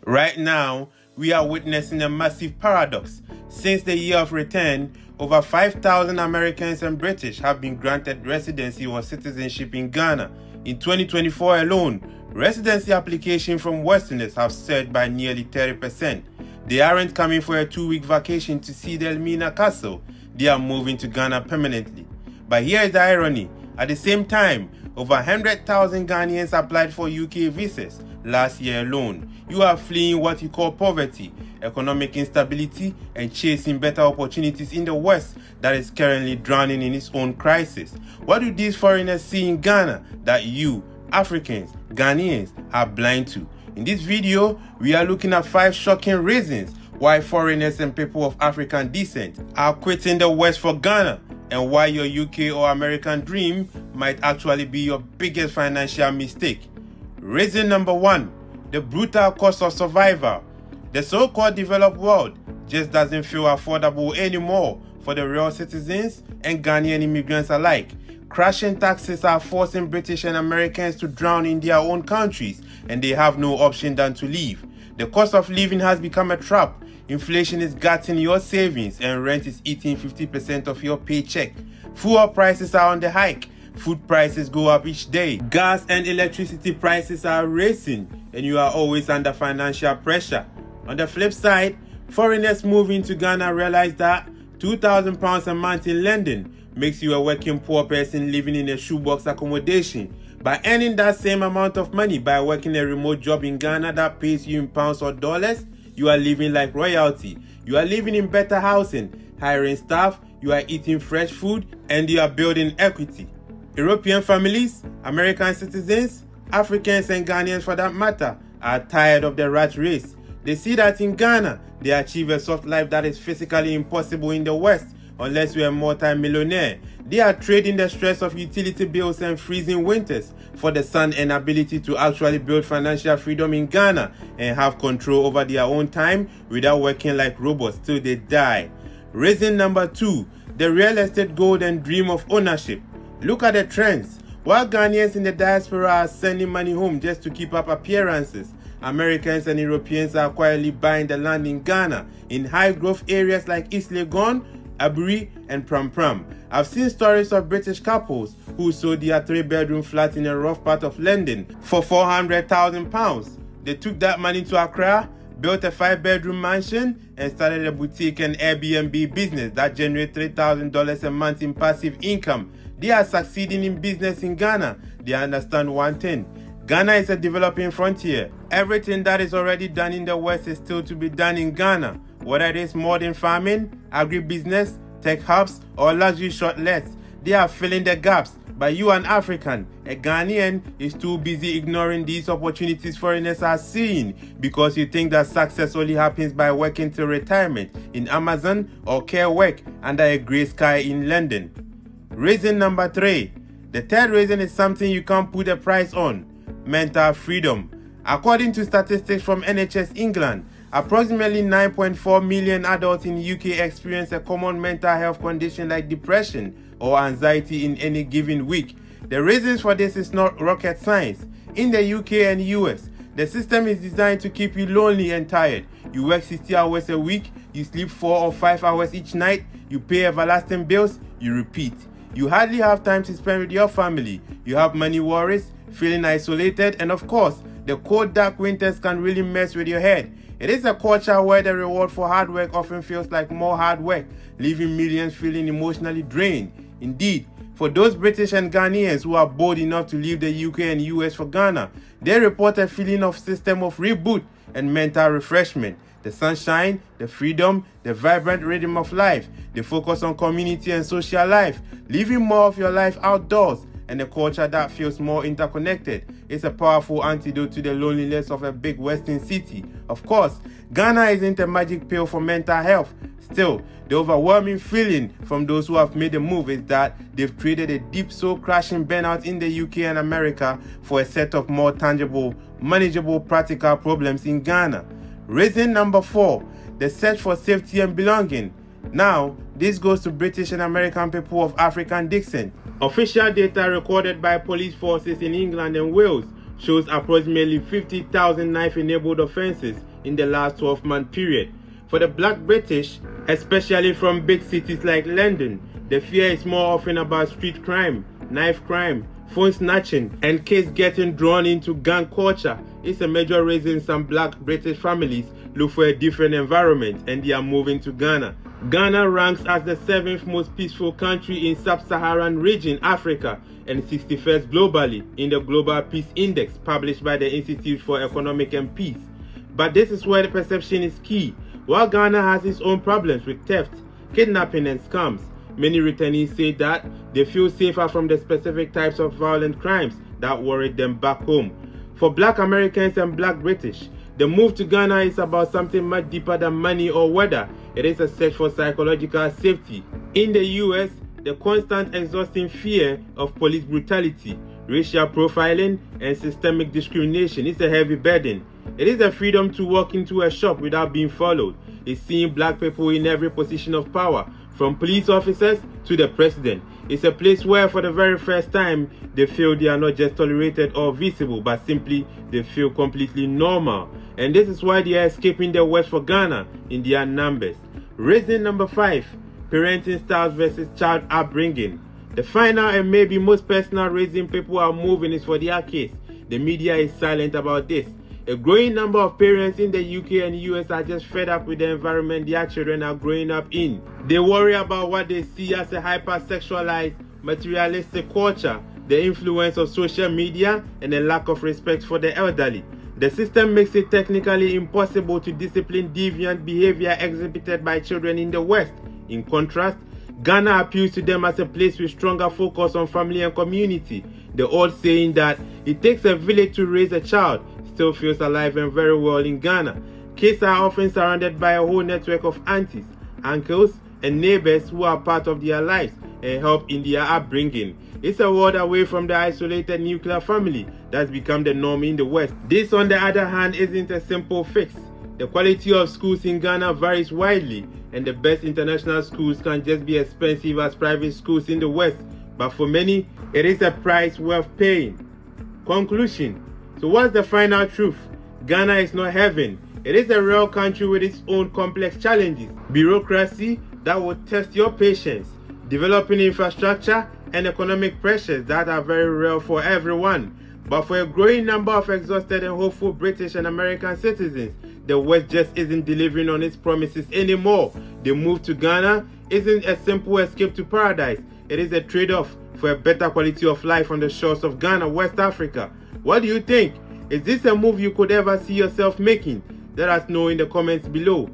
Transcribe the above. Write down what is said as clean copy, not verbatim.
Right now, we are witnessing a massive paradox. Since the year of return, over 5,000 Americans and British have been granted residency or citizenship in Ghana. In 2024 alone, residency applications from Westerners have surged by nearly 30%. They aren't coming for a 2-week vacation to see the Elmina Castle. They are moving to Ghana permanently. But here is the irony. At the same time, over 100,000 Ghanaians applied for UK visas last year alone. You are fleeing what you call poverty, economic instability, and chasing better opportunities in the West that is currently drowning in its own crisis. What do these foreigners see in Ghana that you, Africans, Ghanaians, are blind to? In this video, we are looking at 5 shocking reasons why foreigners and people of African descent are quitting the West for Ghana, and why your UK or American dream might actually be your biggest financial mistake. Reason number 1, the brutal cost of survival. The so-called developed world just doesn't feel affordable anymore for the real citizens and Ghanaian immigrants alike. Crashing taxes are forcing British and Americans to drown in their own countries, and they have no option than to leave. The cost of living has become a trap. Inflation is gutting your savings, and rent is eating 50% of your paycheck. Fuel prices are on the hike. Food prices go up each day. Gas and electricity prices are racing, and you are always under financial pressure. On the flip side, foreigners moving to Ghana realize that £2,000 a month in London makes you a working poor person living in a shoebox accommodation. By earning that same amount of money by working a remote job in Ghana that pays you in pounds or dollars, you are living like royalty. You are living in better housing, hiring staff, you are eating fresh food, and you are building equity. European families, American citizens, Africans and Ghanaians for that matter, are tired of the rat race. They see that in Ghana, they achieve a soft life that is physically impossible in the West unless you are a multi-millionaire. They are trading the stress of utility bills and freezing winters for the sun and ability to actually build financial freedom in Ghana and have control over their own time without working like robots till they die. Reason number 2, the real estate golden dream of ownership. Look at the trends. While Ghanaians in the diaspora are sending money home just to keep up appearances, Americans and Europeans are quietly buying the land in Ghana in high growth areas like East Legon, Aburi, and Pram Pram. I've seen stories of British couples who sold their 3-bedroom flat in a rough part of London for £400,000. They took that money to Accra, built a 5-bedroom mansion, and started a boutique and Airbnb business that generates $3,000 a month in passive income. They are succeeding in business in Ghana. They understand one thing. Ghana is a developing frontier. Everything that is already done in the West is still to be done in Ghana. Whether it is modern farming, agribusiness, tech hubs, or luxury shortlets, they are filling the gaps. But you, an African, a Ghanaian, is too busy ignoring these opportunities foreigners are seeing because you think that success only happens by working till retirement in Amazon or care work under a grey sky in London. Reason number 3. The third reason is something you can't put a price on: mental freedom. According to statistics from NHS England, approximately 9.4 million adults in the UK experience a common mental health condition like depression or anxiety in any given week. The reasons for this is not rocket science. In the UK and US, the system is designed to keep you lonely and tired. You work 60 hours a week, you sleep 4 or 5 hours each night, you pay everlasting bills, you repeat. You hardly have time to spend with your family. You have money worries, feeling isolated, and of course, the cold dark winters can really mess with your head. It is a culture where the reward for hard work often feels like more hard work, leaving millions feeling emotionally drained. Indeed, for those British and Ghanaians who are bold enough to leave the UK and US for Ghana, they report a feeling of system of reboot and mental refreshment. The sunshine, the freedom, the vibrant rhythm of life. They focus on community and social life, living more of your life outdoors, and a culture that feels more interconnected. It's a powerful antidote to the loneliness of a big western city. Of course, Ghana isn't a magic pill for mental health. Still, the overwhelming feeling from those who have made the move is that they've traded a deep soul-crushing burnout in the UK and America for a set of more tangible, manageable, practical problems in Ghana. Reason number 4, the search for safety and belonging. Now, this goes to British and American people of African descent. Official data recorded by police forces in England and Wales shows approximately 50,000 knife-enabled offenses in the last 12-month period. For the Black British, especially from big cities like London, the fear is more often about street crime, knife crime, phone snatching, and kids getting drawn into gang culture. It's a major reason some Black British families look for a different environment and they are moving to Ghana. Ghana ranks as the 7th most peaceful country in sub-Saharan region Africa and 61st globally in the Global Peace Index published by the Institute for Economic and Peace. But this is where the perception is key. While Ghana has its own problems with theft, kidnapping and scams, many returnees say that they feel safer from the specific types of violent crimes that worried them back home. For Black Americans and Black British, the move to Ghana is about something much deeper than money or weather. It is a search for psychological safety. In the US, the constant exhausting fear of police brutality, racial profiling, and systemic discrimination is a heavy burden. It is the freedom to walk into a shop without being followed. It's seeing Black people in every position of power, from police officers to the president. It's a place where for the very first time they feel they are not just tolerated or visible, but simply they feel completely normal. And this is why they are escaping the West for Ghana in their numbers. Reason number 5, parenting styles versus child upbringing. The final and maybe most personal reason people are moving is for their kids. The media is silent about this. A growing number of parents in the UK and US are just fed up with the environment their children are growing up in. They worry about what they see as a hyper-sexualized, materialistic culture, the influence of social media, and a lack of respect for the elderly. The system makes it technically impossible to discipline deviant behavior exhibited by children in the West. In contrast, Ghana appeals to them as a place with stronger focus on family and community. The old saying that it takes a village to raise a child still feels alive and very well in Ghana. Kids are often surrounded by a whole network of aunties, uncles, and neighbors who are part of their lives and help in their upbringing. It's a world away from the isolated nuclear family that's become the norm in the West. This, on the other hand, isn't a simple fix. The quality of schools in Ghana varies widely, and the best international schools can just be expensive as private schools in the West. But for many, it is a price worth paying. Conclusion. So what's the final truth? Ghana is not heaven. It is a real country with its own complex challenges. Bureaucracy that will test your patience, developing infrastructure, and economic pressures that are very real for everyone. But for a growing number of exhausted and hopeful British and American citizens, the West just isn't delivering on its promises anymore. The move to Ghana isn't a simple escape to paradise. It is a trade-off for a better quality of life on the shores of Ghana, West Africa. What do you think? Is this a move you could ever see yourself making? Let us know in the comments below.